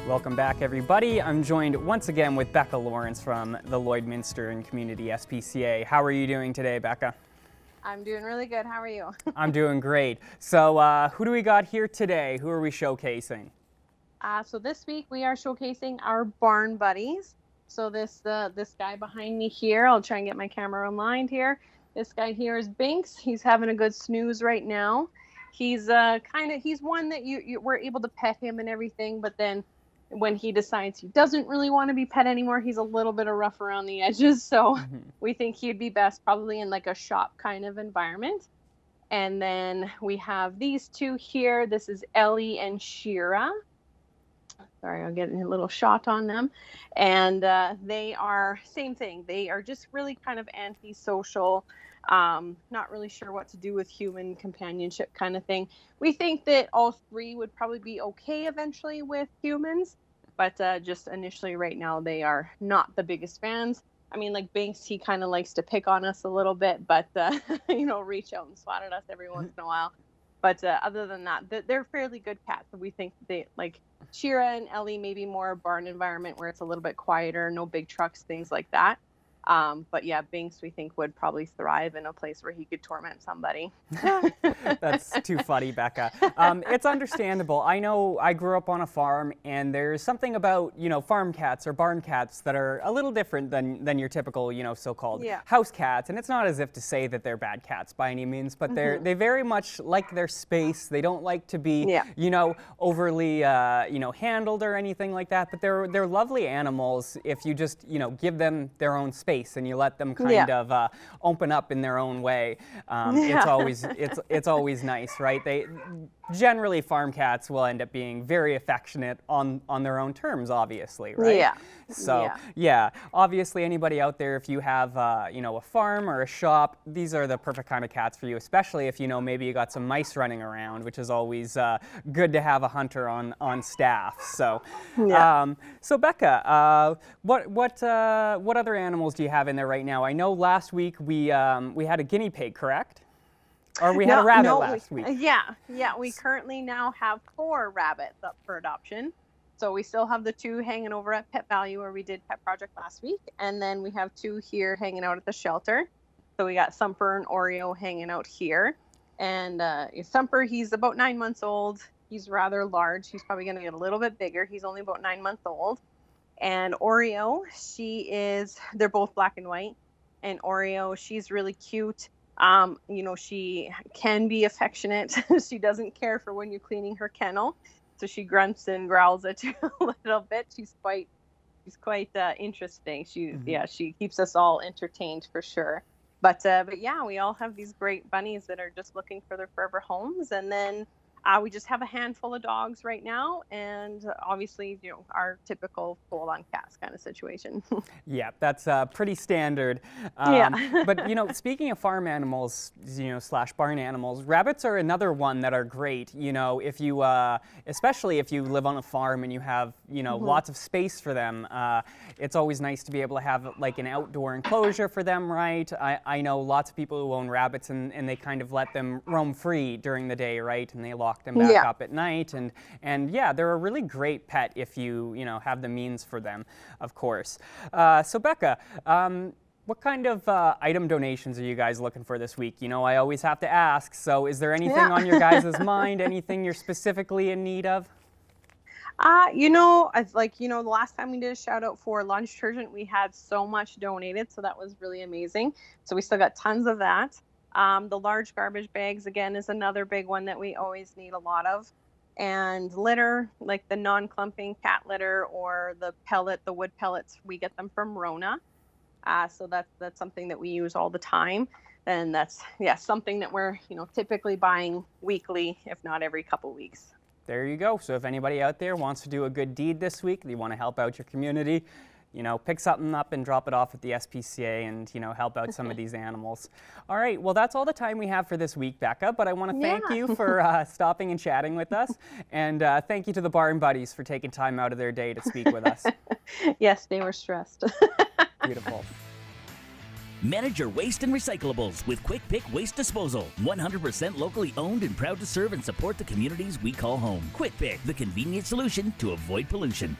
Welcome back, everybody. I'm joined once again with Becca Lawrence from the Lloydminster and Community SPCA. How are you doing today, Becca? I'm doing really good. How are you? I'm doing great. So who do we got here today? Who are we showcasing? So this week we are showcasing our barn buddies. So this guy behind me here, I'll try and get my camera aligned here. This guy here is Binks. He's having a good snooze right now. He's he's one that you were able to pet him and everything, but then when he decides he doesn't really want to be pet anymore, he's a little bit rough around the edges. So we think he'd be best probably in like a shop kind of environment. And then we have these two here. This is Ellie and Shira. Sorry, I'll get a little shot on them. And they are same thing. They are just really kind of antisocial, not really sure what to do with human companionship kind of thing. We think that all three would probably be okay eventually with humans, but just initially right now they are not the biggest fans. I mean, like Binks, he kind of likes to pick on us a little bit, but reach out and swat at us every once in a while. But other than that, they're fairly good cats. So we think they like Shira and Ellie, maybe more barn environment where it's a little bit quieter, no big trucks, things like that. But yeah, Binks, we think, would probably thrive in a place where he could torment somebody. That's too funny, Becca. It's understandable. I know I grew up on a farm, and there's something about, farm cats or barn cats that are a little different than your typical, so-called house cats. And it's not as if to say that they're bad cats by any means, but they very much like their space. They don't like to be, overly, handled or anything like that. But they're lovely animals if you just, give them their own space and you let them kind of open up in their own way. It's always nice, right? They generally, farm cats will end up being very affectionate on their own terms, obviously, right? Yeah. So obviously anybody out there, if you have a farm or a shop, these are the perfect kind of cats for you, especially if maybe you got some mice running around, which is always good to have a hunter on staff. So so Becca, what other animals do you have in there right now? I know last week we had a guinea pig, correct? Or we had a rabbit last week. We currently now have 4 rabbits up for adoption. So we still have the 2 hanging over at Pet Value where we did Pet Project last week. And then we have 2 here hanging out at the shelter. So we got Thumper and Oreo hanging out here. And Thumper, he's about 9 months old. He's rather large. He's probably going to get a little bit bigger. He's only about 9 months old. And Oreo, they're both black and white. And Oreo, she's really cute. She can be affectionate. She doesn't care for when you're cleaning her kennel. So she grunts and growls at you a little bit. She's quite interesting. She keeps us all entertained for sure. But yeah, we all have these great bunnies that are just looking for their forever homes. And then we just have a handful of dogs right now, and obviously, our typical full-on cats kind of situation. Yeah, that's pretty standard. But speaking of farm animals, slash barn animals, rabbits are another one that are great. If you, especially if you live on a farm and you have, lots of space for them, it's always nice to be able to have like an outdoor enclosure for them, right? I know lots of people who own rabbits and they kind of let them roam free during the day, right? And they lock them back up at night, and yeah, they're a really great pet if you have the means for them, of course. So Becca, what kind of item donations are you guys looking for this week? I always have to ask. So is there anything on your guys' mind? Anything you're specifically in need of? The last time we did a shout out for laundry detergent, we had so much donated, so that was really amazing. So we still got tons of that. The large garbage bags, again, is another big one that we always need a lot of. And litter, like the non-clumping cat litter or the wood pellets, we get them from Rona. So that's something that we use all the time. And that's, something that we're, typically buying weekly, if not every couple weeks. There you go. So if anybody out there wants to do a good deed this week, you want to help out your community, pick something up and drop it off at the SPCA and, help out some of these animals. All right, well, that's all the time we have for this week, Becca, but I want to thank you for stopping and chatting with us. And thank you to the Barn Buddies for taking time out of their day to speak with us. Yes, they were stressed. Beautiful. Manage your waste and recyclables with Quick Pick Waste Disposal. 100% locally owned and proud to serve and support the communities we call home. Quick Pick, the convenient solution to avoid pollution.